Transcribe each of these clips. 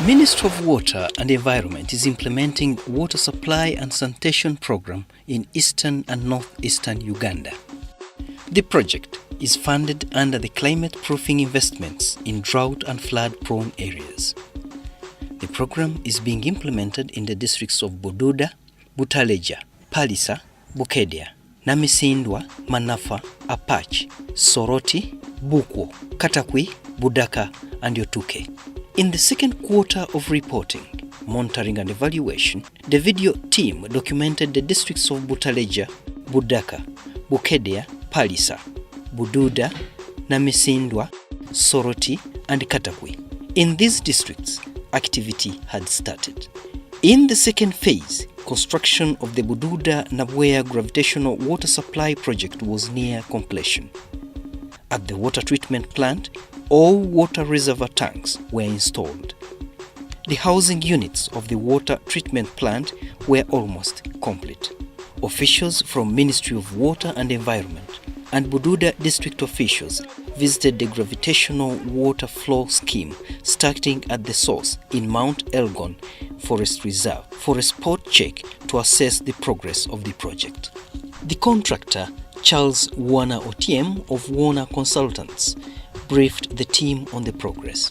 Ministry of Water and Environment is implementing water supply and sanitation program in eastern and northeastern Uganda. The project is funded under the climate proofing investments in drought and flood-prone areas. The program is being implemented in the districts of Bududa, Butaleja, Palisa, Bukedea, Namisindwa, Manafa, Apache, Soroti, Bukwo, Katakwi, Budaka, and Yotuke. In the second quarter of reporting, monitoring and evaluation, the video team documented the districts of Butaleja, Budaka, Bukedea, Palisa, Bududa, Namisindwa, Soroti, and Katakwi. In these districts, activity had started. In the second phase, construction of the Bududa Nabwea Gravitational Water Supply Project was near completion. At the water treatment plant, all water reservoir tanks were installed. The housing units of the water treatment plant were almost complete. Officials from Ministry of Water and Environment and Bududa district officials visited the gravitational water flow scheme starting at the source in Mount Elgon Forest Reserve for a spot check to assess the progress of the project. The contractor, Charles Warner Otiem of Warner Consultants, briefed the team on the progress.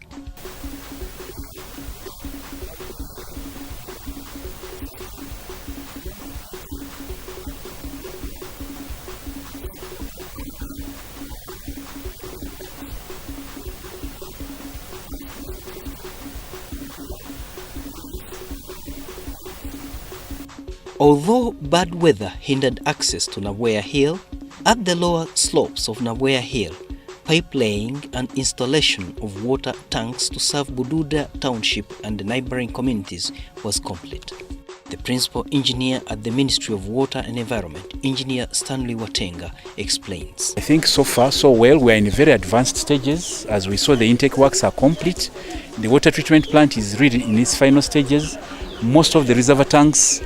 Although bad weather hindered access to Nabwea Hill, at the lower slopes of Nabwea Hill, pipe laying and installation of water tanks to serve Bududa Township and the neighboring communities was complete. The principal engineer at the Ministry of Water and Environment, Engineer Stanley Watenga, explains. I think so far so well. We are in very advanced stages. As we saw, the intake works are complete. The water treatment plant is really in its final stages. Most of the reservoir tanks,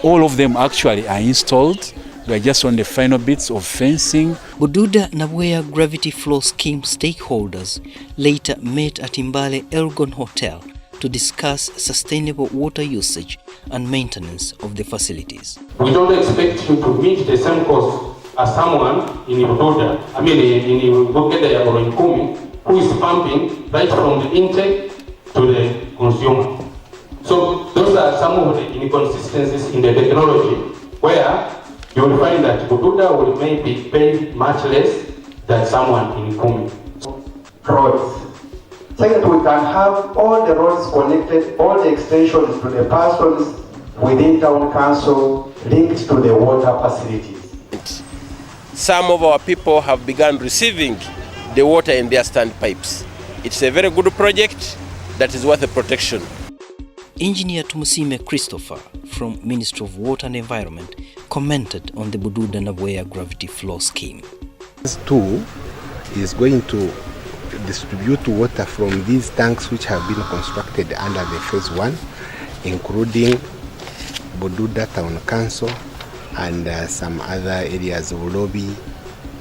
all of them actually are installed. We are just on the final bits of fencing. Bududa Nabwea Gravity Flow Scheme stakeholders later met at Imbale Elgon Hotel to discuss sustainable water usage and maintenance of the facilities. We don't expect you to meet the same cost as someone in Bududa, in Bukedea or in Kumi, who is pumping right from the intake to the consumer. So those are some of the inconsistencies in the technology where you will find that Bududa will maybe pay much less than someone in Kumi. Roads. Second, we can have all the roads connected, all the extensions to the persons within town council linked to the water facilities. Some of our people have begun receiving the water in their standpipes. It's a very good project that is worth the protection. Engineer Tumusime Christopher from Ministry of Water and Environment commented on the Bududa Nabwea Gravity Flow Scheme. Phase 2 is going to distribute water from these tanks which have been constructed under the Phase 1, including Bududa Town Council and some other areas of Lobby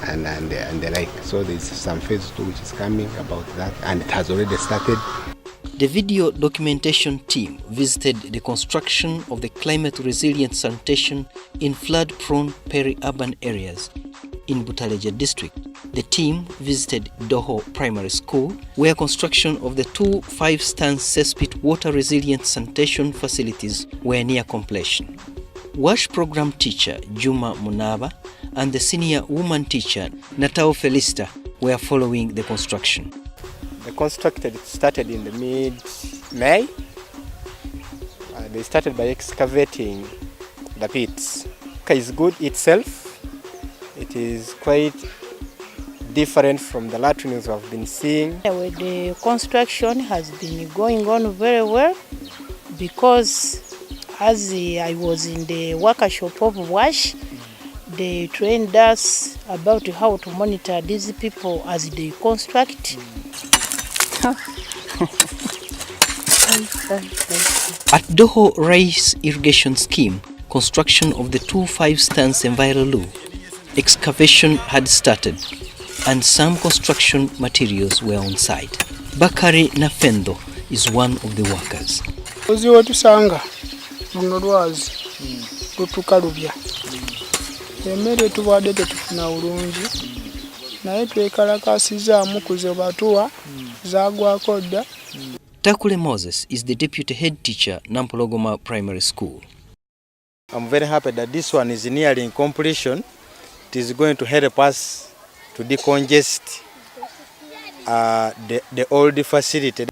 and the like. So there's some Phase 2 which is coming about that, and it has already started. The video documentation team visited the construction of the climate-resilient sanitation in flood-prone peri-urban areas in Butaleja district. The team visited Doho Primary School, where construction of the two 5-stand cesspit water-resilient sanitation facilities were near completion. WASH program teacher Juma Munaba and the senior woman teacher Natao Felista were following the construction. The construction started in the mid-May. They started by excavating the pits. It's good itself. It is quite different from the latrines we have been seeing. The construction has been going on very well because as I was in the workshop of WASH, they trained us about how to monitor these people as they construct. At Doho Rice Irrigation Scheme, construction of the two 5-stands Envirolu, excavation had started and some construction materials were on site. Bakari Nafendo, is one of the workers. Oziwe tusanga luno lwazi lutukalubya emmere tubadde tetufuna bulungi naye twekalakasizaamu kuzebatuwa zagwako dda. Takule Moses is the deputy head teacher, Nampologoma Primary School. I'm very happy that this one is nearing completion. It is going to help us to decongest the old facility.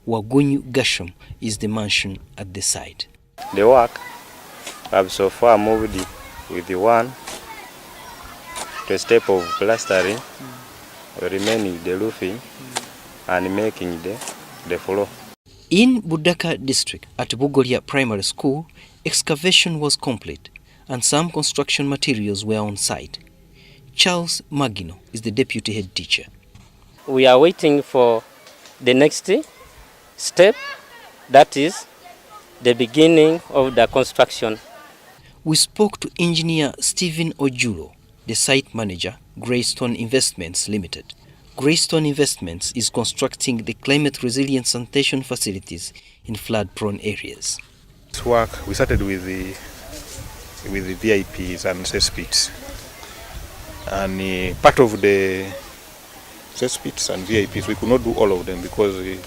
Wagunyu Gasham is the mansion at the site. The work have so far moved with the one to a step of plastering, remaining the roofing and making the floor. In Budaka district at Bugolia Primary School, excavation was complete and some construction materials were on site. Charles Magino is the deputy head teacher. We are waiting for the next step, that is the beginning of the construction. We spoke to engineer Stephen Ojulo, the site manager, Greystone Investments Limited. Greystone Investments is constructing the climate resilient sanitation facilities in flood-prone areas. This work we started with the VIPs and cesspits, and part of the cesspits and VIPs we could not do all of them because the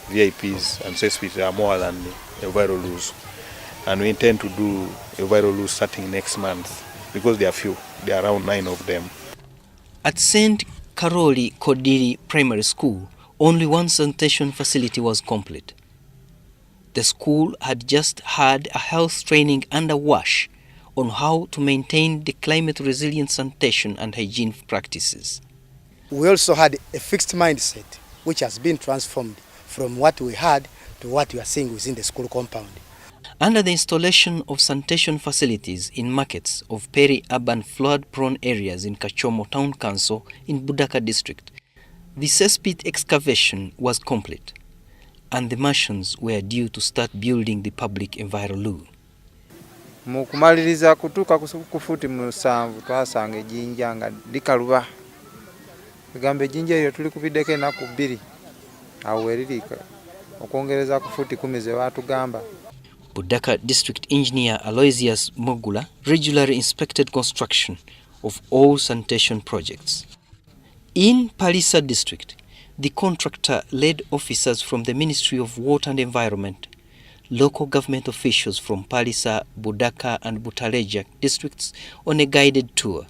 VIPs and cesspits are more than the enviroloos, and we intend to do enviroloos starting next month because they are few. There are around 9 of them. At St. Karoli Kodiri Primary School, only one sanitation facility was complete. The school had just had a health training under WASH on how to maintain the climate resilient sanitation and hygiene practices. We also had a fixed mindset which has been transformed from what we had to what we are seeing within the school compound. Under the installation of sanitation facilities in markets of peri-urban flood-prone areas in Kachomo Town Council in Budaka district, the cesspit excavation was complete and the Martians were due to start building the public enviroloo. Mu kumaliriza kutuuka ku futi 7 twasanga ejjinja nga likaluba. Egamba ejjinja eryo tulikubiddeko ennaku 2 awo weririka okwongereza ku futi 10 ze baatugamba. Budaka District Engineer Aloysius Mogula regularly inspected construction of all sanitation projects. In Palisa District, the contractor led officers from the Ministry of Water and Environment, local government officials from Palisa, Budaka and Butaleja districts on a guided tour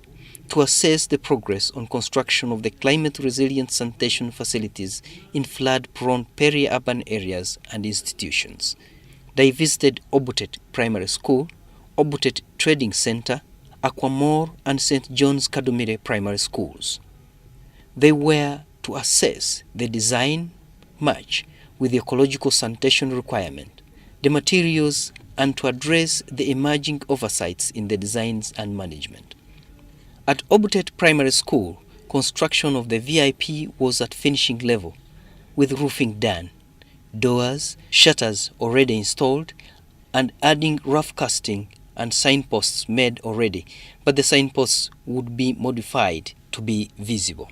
to assess the progress on construction of the climate-resilient sanitation facilities in flood-prone peri-urban areas and institutions. They visited Obutet Primary School, Obutet Trading Center, Aquamore and St. John's Kadumire Primary Schools. They were to assess the design match with the ecological sanitation requirement, the materials, and to address the emerging oversights in the designs and management. At Obutet Primary School, construction of the VIP was at finishing level, with roofing done, doors, shutters already installed, and adding rough casting and signposts made already, but the signposts would be modified to be visible.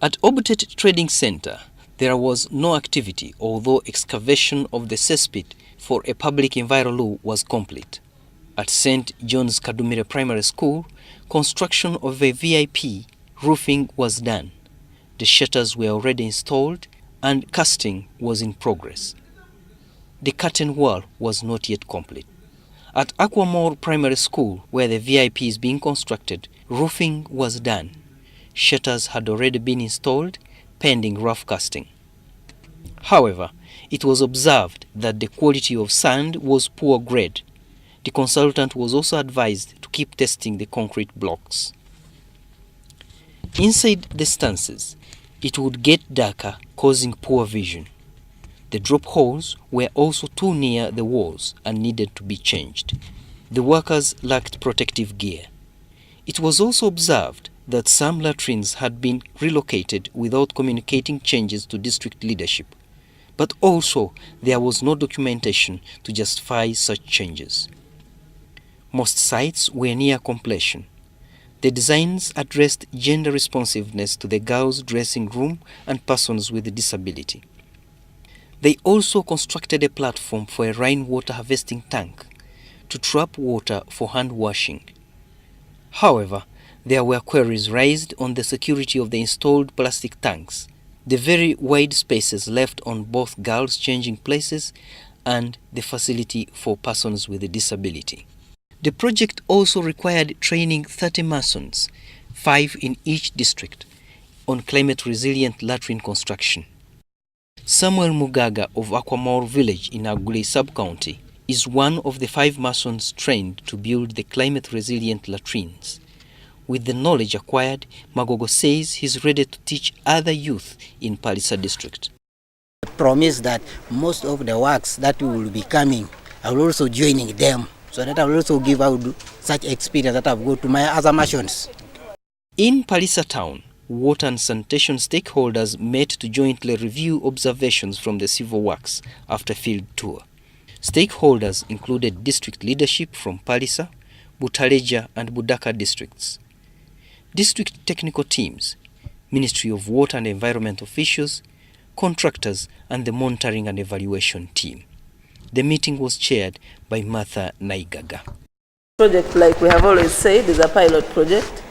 At Obutet Trading Center, there was no activity, although excavation of the cesspit for a public enviroloo was complete. At St. John's Kadumire Primary School, construction of a VIP roofing was done. The shutters were already installed and casting was in progress. The curtain wall was not yet complete. At Aquamore Primary School, where the VIP is being constructed, roofing was done. Shutters had already been installed, pending rough casting. However, it was observed that the quality of sand was poor grade. The consultant was also advised to keep testing the concrete blocks. Inside the stances, it would get darker, causing poor vision. The drop holes were also too near the walls and needed to be changed. The workers lacked protective gear. It was also observed that some latrines had been relocated without communicating changes to district leadership, but also there was no documentation to justify such changes. Most sites were near completion. The designs addressed gender responsiveness to the girls' dressing room and persons with disability. They also constructed a platform for a rainwater harvesting tank to trap water for hand washing. However, there were queries raised on the security of the installed plastic tanks, the very wide spaces left on both girls' changing places and the facility for persons with a disability. The project also required training 30 masons, 5 in each district, on climate-resilient latrine construction. Samuel Mugaga of Aquamore village in Aguli sub-county is one of the 5 masons trained to build the climate-resilient latrines. With the knowledge acquired, Magogo says he's ready to teach other youth in Palisa district. I promise that most of the works that will be coming, I will also joining them, so that I will also give out such experience that I've got to my other masons. In Palisa town, water and sanitation stakeholders met to jointly review observations from the civil works after field tour. Stakeholders included district leadership from Palisa, Butaleja and Budaka districts, district technical teams, Ministry of Water and Environment officials, contractors and the monitoring and evaluation team. The meeting was chaired by Martha Naigaga. Project, like we have always said, is a pilot project.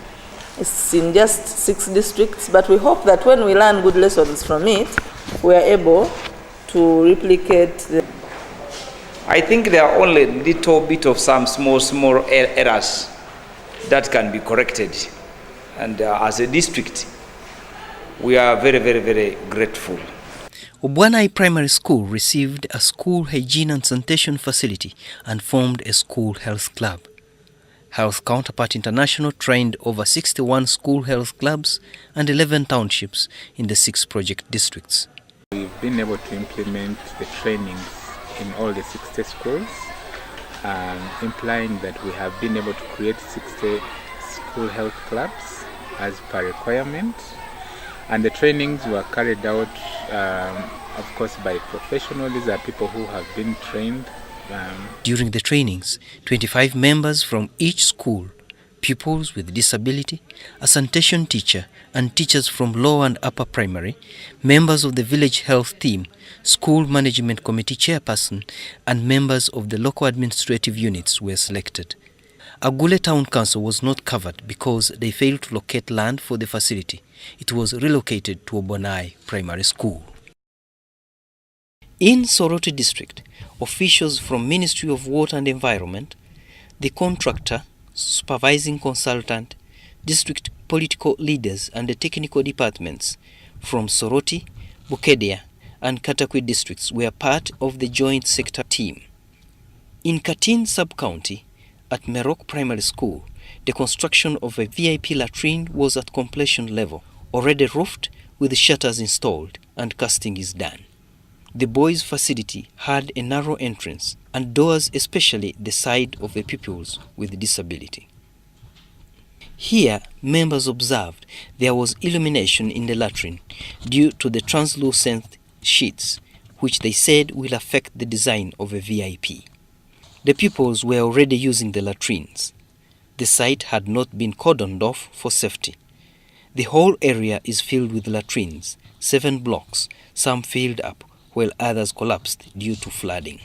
It's in just 6 districts, but we hope that when we learn good lessons from it, we are able to replicate the... I think there are only a little bit of some small errors that can be corrected. And as a district, we are very, very, very grateful. Obwanai Primary School received a school hygiene and sanitation facility and formed a school health club. Health Counterpart International trained over 61 school health clubs and 11 townships in the 6 project districts. We've been able to implement the trainings in all the 60 schools, implying that we have been able to create 60 school health clubs as per requirement. And the trainings were carried out, of course, by professionals. These are people who have been trained. During the trainings, 25 members from each school, pupils with disability, a sanitation teacher, and teachers from lower and upper primary, members of the village health team, school management committee chairperson, and members of the local administrative units were selected. Agule Town Council was not covered because they failed to locate land for the facility. It was relocated to Obwanai Primary School. In Soroti District, officials from Ministry of Water and Environment, the contractor, supervising consultant, district political leaders and the technical departments from Soroti, Bukedea and Katakwi districts were part of the joint sector team. In Katin sub-county, at Merok Primary School, the construction of a VIP latrine was at completion level, already roofed with shutters installed and casting is done. The boys' facility had a narrow entrance and doors, especially the side of the pupils with disability. Here, members observed there was illumination in the latrine due to the translucent sheets, which they said will affect the design of a VIP. The pupils were already using the latrines. The site had not been cordoned off for safety. The whole area is filled with latrines, 7 blocks, some filled up, while others collapsed due to flooding.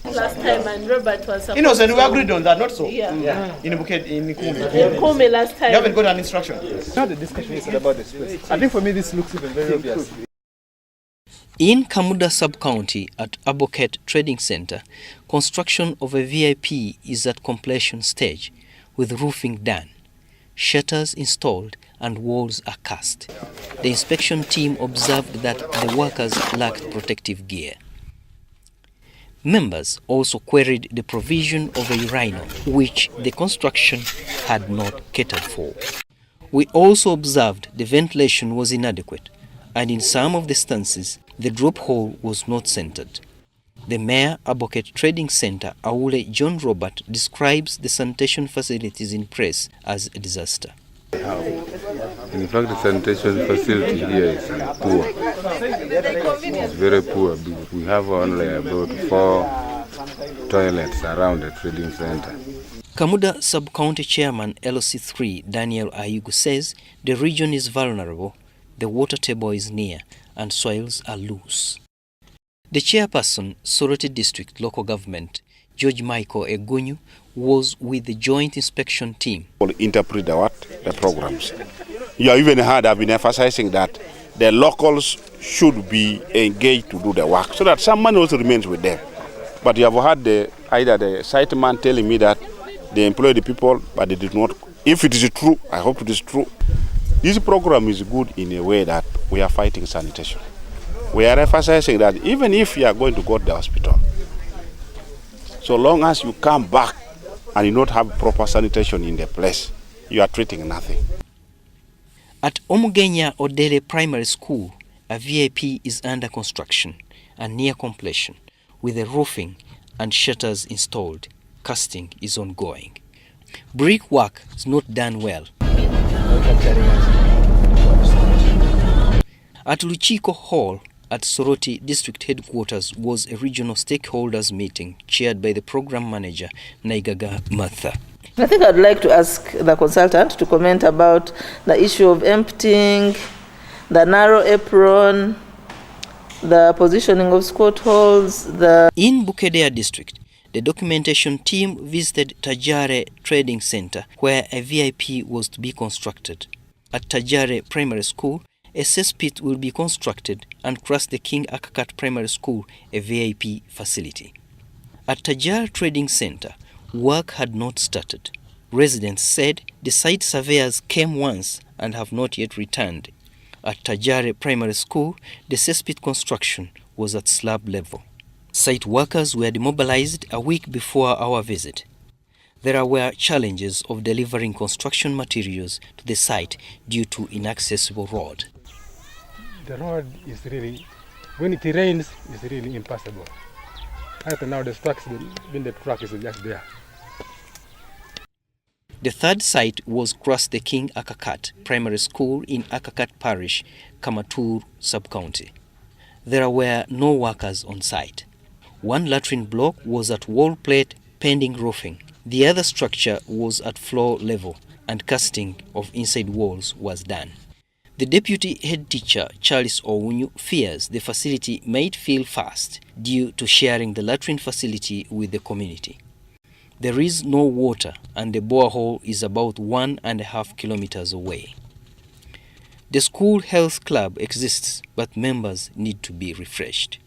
Last time, and Robert was supposed Innocent, we agreed on that, not so? Yeah. In Kumi. In Kumi last time. You haven't got an instruction? Yes. Now the discussion is about the space. I think for me this looks even very obvious. In Kamuda sub-county at Aboket Trading Center, construction of a VIP is at completion stage with roofing done, shutters installed and walls are cast. The inspection team observed that the workers lacked protective gear. Members also queried the provision of a urinal, which the construction had not catered for. We also observed the ventilation was inadequate, and in some of the stances, the drop hole was not centered. The Mayor Aboket Trading Center, Aule John Robert, describes the sanitation facilities in press as a disaster. In fact, the sanitation facility here is poor. It's very poor because we have only about 4 toilets around the trading center. Kamuda Sub-County Chairman LC3 Daniel Ayugu says the region is vulnerable the water table is near and soils are loose. The chairperson, Soroti District Local Government, George Michael Egunyu, was with the joint inspection team. Interpret the programs. You even heard I've been emphasizing that the locals should be engaged to do the work so that some money also remains with them. But you have heard either the site man telling me that they employ the people, but they did not. If it is true, I hope it is true. This program is good in a way that we are fighting sanitation. We are emphasizing that even if you are going to go to the hospital, so long as you come back and you not have proper sanitation in the place, you are treating nothing. At Omugenya Odele Primary School, a VIP is under construction and near completion, with the roofing and shutters installed. Casting is ongoing. Brick work is not done well. At Luchiko Hall at Soroti District Headquarters was a regional stakeholders meeting chaired by the program manager, Naigaga Martha. I think I'd like to ask the consultant to comment about the issue of emptying, the narrow apron, the positioning of squat holes. In Bukedea District, the documentation team visited Tajare Trading Center, where a VIP was to be constructed. At Tajare Primary School, a cesspit will be constructed and across the King Akakat Primary School, a VIP facility. At Tajare Trading Center, work had not started. Residents said the site surveyors came once and have not yet returned. At Tajare Primary School, the cesspit construction was at slab level. Site workers were demobilized a week before our visit. There were challenges of delivering construction materials to the site due to inaccessible road. The road is really, when it rains, it's really impassable. Right now the truck is just there. The third site was across the King Akakat Primary School in Akakat Parish, Kamatur Sub-County. There were no workers on site. One latrine block was at wall plate pending roofing. The other structure was at floor level and casting of inside walls was done. The deputy head teacher, Charles Owunyu, fears the facility might fail fast due to sharing the latrine facility with the community. There is no water and the borehole is about 1.5 kilometers away. The school health club exists, but members need to be refreshed.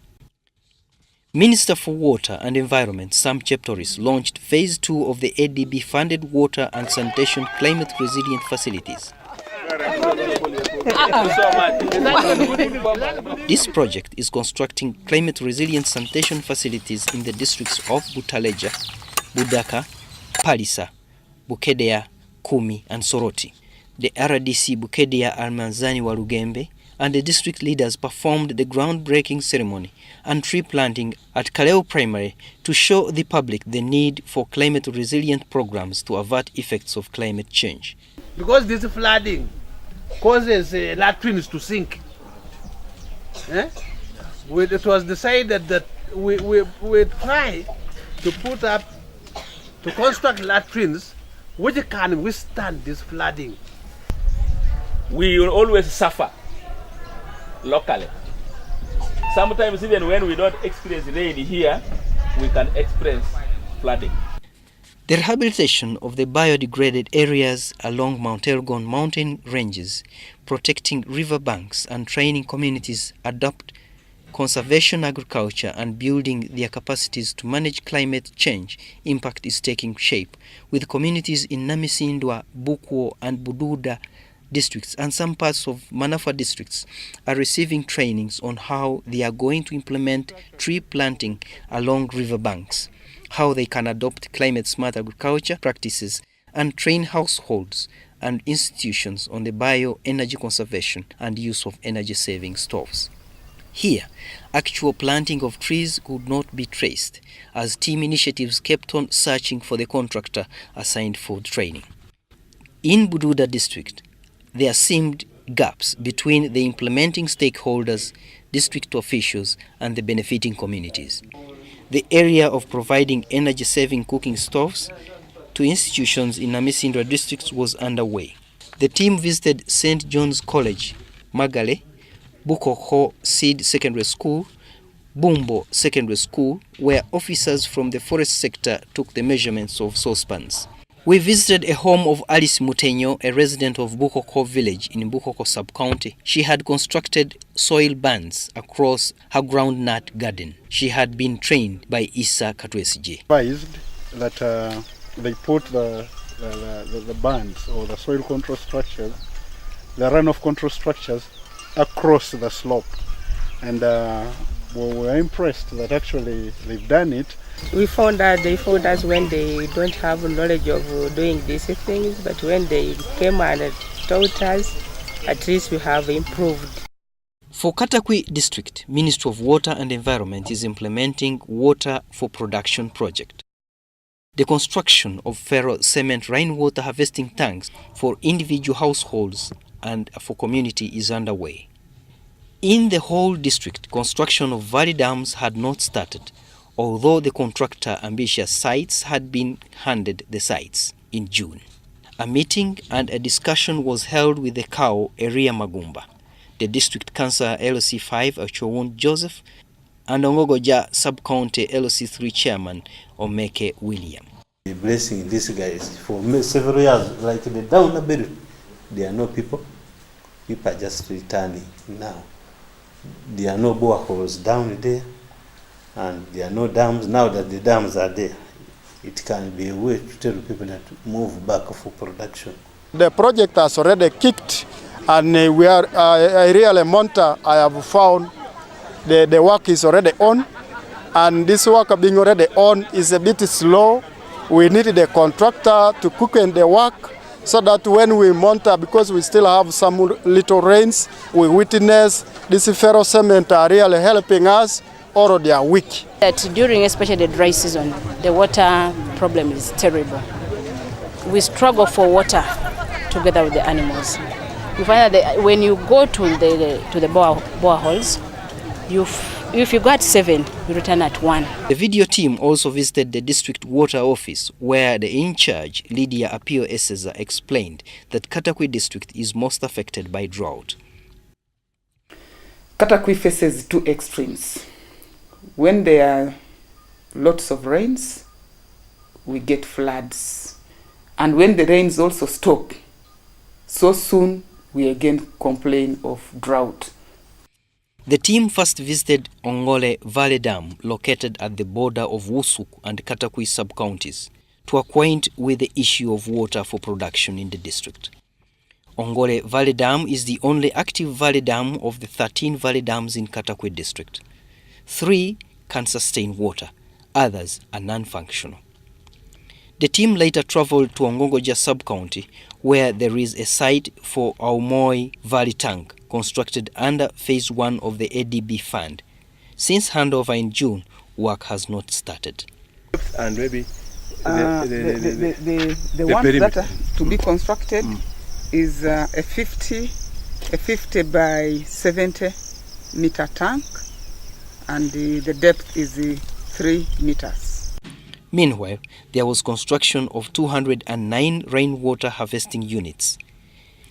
Minister for Water and Environment, Sam Cheptoris, launched Phase 2 of the ADB-funded water and sanitation climate resilient facilities. This project is constructing climate resilient sanitation facilities in the districts of Butaleja, Budaka, Palisa, Bukedea, Kumi, and Soroti. The RDC Bukedea Almanzani Walugembe and the district leaders performed the groundbreaking ceremony and tree planting at Kaleo Primary to show the public the need for climate resilient programs to avert effects of climate change. Because this flooding causes latrines to sink. It was decided that we try to put up, to construct latrines which can withstand this flooding. We will always suffer locally. Sometimes even when we don't experience rain here, we can experience flooding. The rehabilitation of the biodegraded areas along Mount Elgon mountain ranges, protecting river banks and training communities adopt conservation agriculture and building their capacities to manage climate change impact is taking shape, with communities in Namisindwa, Bukwo and Bududa districts and some parts of Manafa districts are receiving trainings on how they are going to implement tree planting along river banks, how they can adopt climate-smart agriculture practices, and train households and institutions on the bioenergy conservation and use of energy-saving stoves. Here, actual planting of trees could not be traced, as team initiatives kept on searching for the contractor assigned for training. In Bududa district, there seemed gaps between the implementing stakeholders, district officials, and the benefiting communities. The area of providing energy-saving cooking stoves to institutions in Namisindra districts was underway. The team visited St. John's College, Magale, Bukoko Seed Secondary School, Bumbo Secondary School, where officers from the forest sector took the measurements of saucepans. We visited a home of Alice Mutenyo, a resident of Bukoko village in Bukoko sub-county. She had constructed soil bands across her groundnut garden. She had been trained by Isa Katwesije. Advised that they put the bands or the soil control structures, the runoff control structures across the slope. And we were impressed that actually they've done it. We found that they found us when they don't have knowledge of doing these things, but when they came and taught us, at least we have improved. For Katakwi District, Ministry of Water and Environment is implementing Water for Production project. The construction of ferro-cement rainwater harvesting tanks for individual households and for community is underway. In the whole district, construction of valley dams had not started, although the contractor Ambitious Sites had been handed the sites in June. A meeting and a discussion was held with the CAO Eria Magumba, the district councillor LOC 5 Achowon Joseph, and Ongogoja sub-county LOC 3 chairman Omeke William. Blessing these guys for several years, like the down a bit, there are no people. People are just returning now. There are no boreholes down there, and there are no dams. Now that the dams are there, it can be a way to tell people that to move back for production. The project has already kicked, and we are. I really monitor. I have found the work is already on, and this work being already on is a bit slow. We need the contractor to quicken the work so that when we monitor, because we still have some little rains, we witness this ferro cement are really helping us, or they are weak. That during especially the dry season, the water problem is terrible. We struggle for water together with the animals. You find that when you go to the boreholes, if you got 7, you return at 1. The video team also visited the district water office, where the in-charge, Lydia Apio Eseza, explained that Katakwi district is most affected by drought. Katakwi faces two extremes. When there are lots of rains, we get floods. And when the rains also stop, so soon we again complain of drought. The team first visited Ongole Valley Dam, located at the border of Wusuk and Katakwi sub-counties, to acquaint with the issue of water for production in the district. Ongole Valley Dam is the only active valley dam of the 13 valley dams in Katakwi district. 3 can sustain water, others are non-functional. The team later traveled to Ongongoja sub-county, where there is a site for Aumoi Valley Tank, constructed under Phase 1 of the ADB fund. Since handover in June, work has not started. And maybe the ones that are to be constructed is a 50 by 70 meter tank, and the depth is 3 meters. Meanwhile, there was construction of 209 rainwater harvesting units.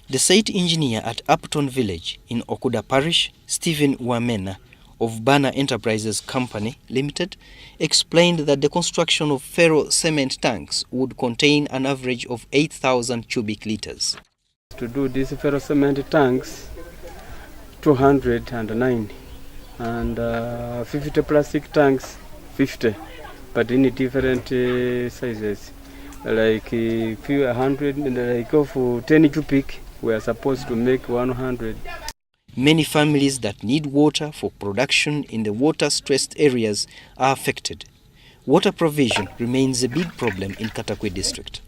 The site engineer at Upton Village in Okuda Parish, Stephen Wamena of Banner Enterprises Company Limited, explained that the construction of ferro cement tanks would contain an average of 8,000 cubic liters. To do these ferro cement tanks, 209, and 50 plastic tanks, 50. But in different sizes, like few 100, like of 10 cubic, we are supposed to make 100. Many families that need water for production in the water-stressed areas are affected. Water provision remains a big problem in Katakwi district.